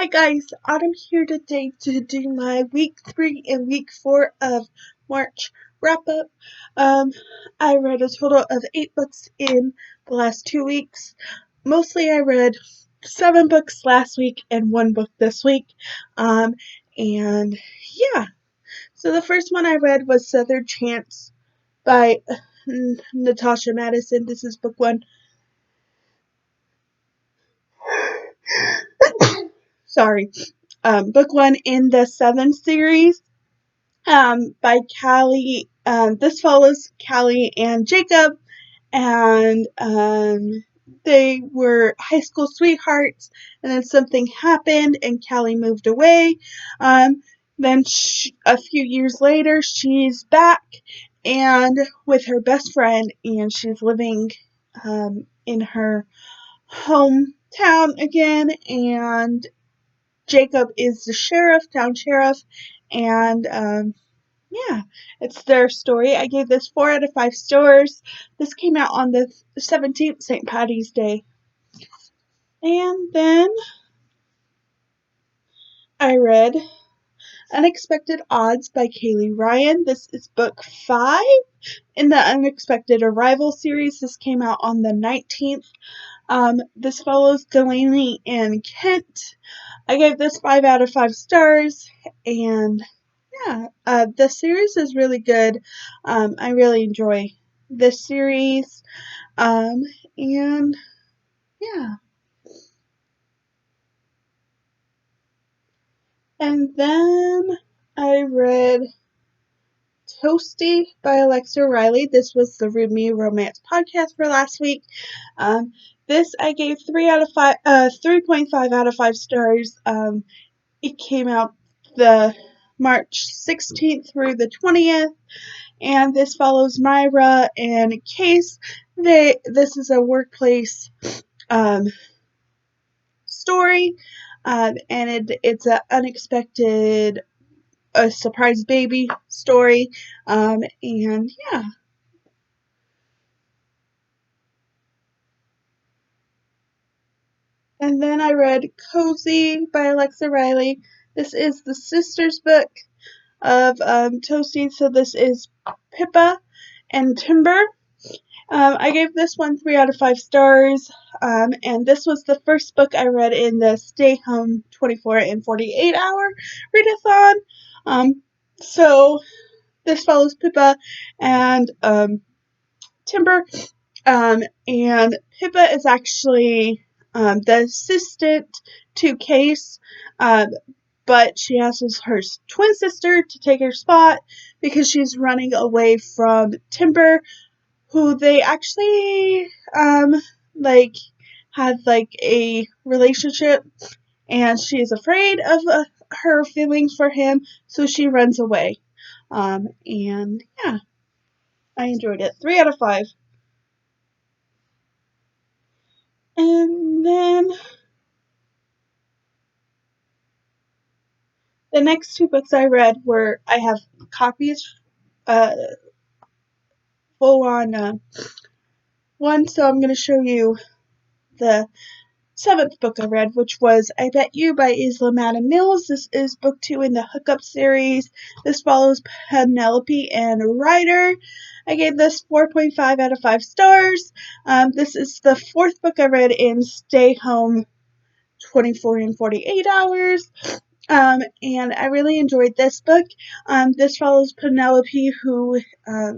Hi guys, I'm here today to do my week 3 and week 4 of March wrap up. I read a total of 8 books in the last 2 weeks. Mostly I read 7 books last week and 1 book this week. And yeah, so the first one I read was Southern Chance by Natasha Madison. This is book 1. Sorry. Book 1 in the 7 series. By Callie. This follows Callie and Jacob, and they were high school sweethearts, and then something happened, and Callie moved away. Then a few years later, she's back and with her best friend, and she's living in her hometown again, and Jacob is the town sheriff, and yeah, it's their story. I gave this 4 out of 5 stars. This came out on the 17th, St. Patty's Day. And then I read Unexpected Odds by Kaylee Ryan. This is book 5 in the Unexpected Arrival series. This came out on the 19th. This follows Delaney and Kent. I gave this 5 out of 5 stars, and yeah, the series is really good. I really enjoy this series. And yeah. And then I read Toasty by Alexa Riley. This was the Read Me Romance podcast for last week. This I gave 3.5 out of 5 stars. It came out the March 16th through the 20th. And this follows Myra and Case. This is a workplace story, and it's an unexpected, a surprise baby story, and yeah. And then I read Cozy by Alexa Riley. This is the sister's book of Toasty, so this is Pippa and Timber. I gave this one 3 out of 5 stars, and this was the first book I read in the Stay Home 24 and 48 hour readathon. So this follows Pippa and Timber, and Pippa is actually the assistant to Case, but she asks her twin sister to take her spot because she's running away from Timber, who they actually had a relationship, and she's afraid of her feelings for him, so she runs away. And yeah, I enjoyed it. 3 out of 5. And then the next 2 books I read I have copies, full on one, so I'm going to show you the 7th book I read, which was I Bet You by Isla Madam Mills. This is book 2 in the Hookup series. This follows Penelope and Ryder. I gave this 4.5 out of 5 stars. This is the 4th book I read in Stay Home 24 and 48 hours. And I really enjoyed this book. This follows Penelope, who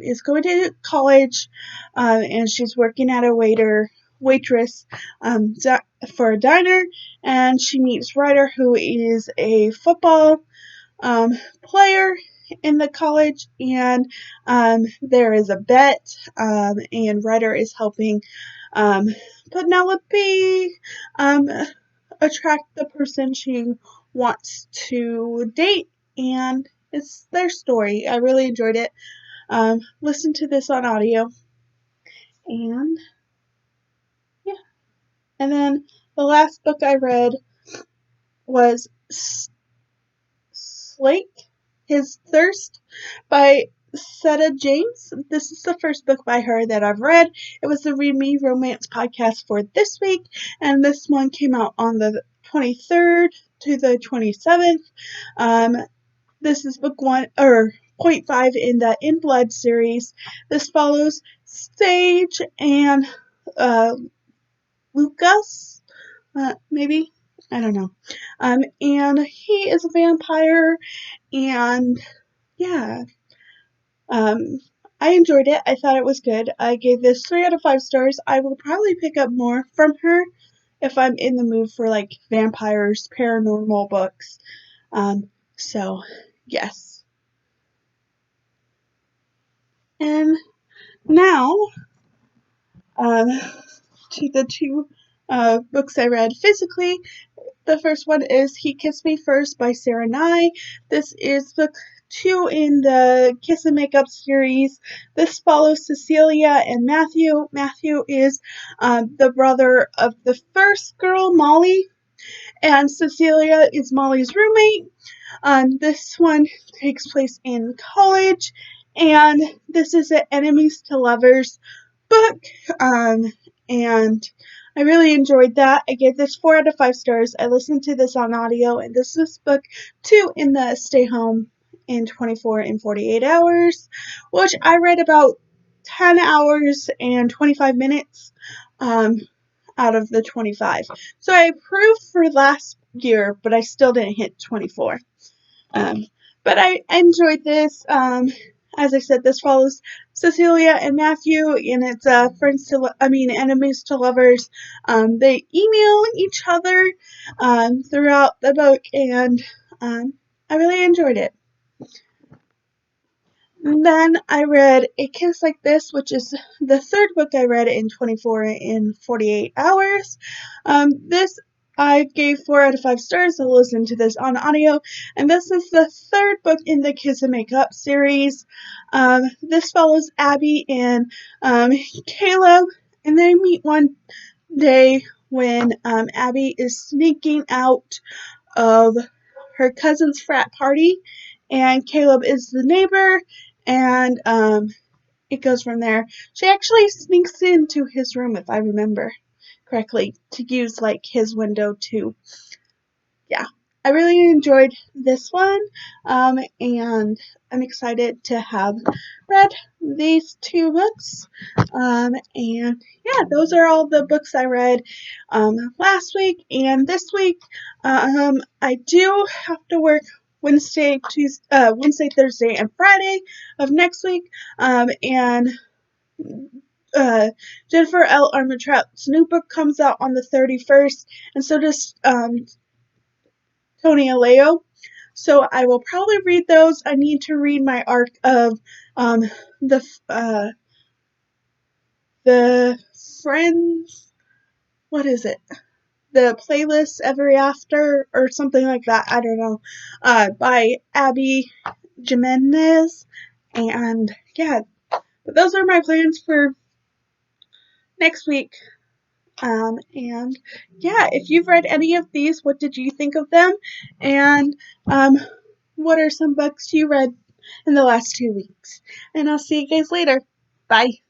is going to college, and she's working at a waitress for a diner, and she meets Ryder, who is a football player in the college, and there is a bet, and Ryder is helping Penelope attract the person she wants to date, and it's their story. I really enjoyed it. Listen to this on audio, and yeah. And then the last book I read was Slake, His Thirst by Setta James. This is the first book by her that I've read. It was the Read Me Romance podcast for this week, and this one came out on the 23rd to the 27th. This is book 1 or point 5 in the In Blood series. This follows Sage and Lucas, maybe, I don't know. And he is a vampire, and yeah, I enjoyed it. I thought it was good. I gave this 3 out of 5 stars. I will probably pick up more from her if I'm in the mood for like vampires, paranormal books. So yes. And now, to the 2 books I read physically. The first one is He Kissed Me First by Sarah Nye. This is book 2 in the Kiss and Makeup series. This follows Cecilia and Matthew. Matthew is the brother of the first girl, Molly, and Cecilia is Molly's roommate. This one takes place in college, and this is an enemies to lovers book, and I really enjoyed that. I gave this 4 out of 5 stars. I listened to this on audio, and this is book 2 in the Stay Home in 24 and 48 hours, which I read about 10 hours and 25 minutes out of the 25. So I approved for last year, but I still didn't hit 24. But I enjoyed this. As I said, this follows Cecilia and Matthew, and it's enemies to lovers. They email each other throughout the book, and I really enjoyed it. And then I read A Kiss Like This, which is the 3rd book I read in 24 and 48 hours. This I gave 4 out of 5 stars. I'll listen to this on audio. And this is the 3rd book in the Kiss and Makeup series. This follows Abby and Caleb, and they meet one day when Abby is sneaking out of her cousin's frat party, and Caleb is the neighbor, and it goes from there. She actually sneaks into his room, if I remember correctly, to use like his window too. Yeah, I really enjoyed this one, and I'm excited to have read these 2 books. And yeah, those are all the books I read last week and this week. I do have to work Wednesday, Thursday, and Friday of next week. And Jennifer L. Armentrout's new book comes out on the 31st, and so does Tony Aleo. So I will probably read those. I need to read my arc of the Friends. What is it? The Playlist Ever After or something like that. I don't know. By Abby Jimenez. And yeah, but those are my plans for next week. And yeah, if you've read any of these, what did you think of them? And what are some books you read in the last 2 weeks? And I'll see you guys later. Bye.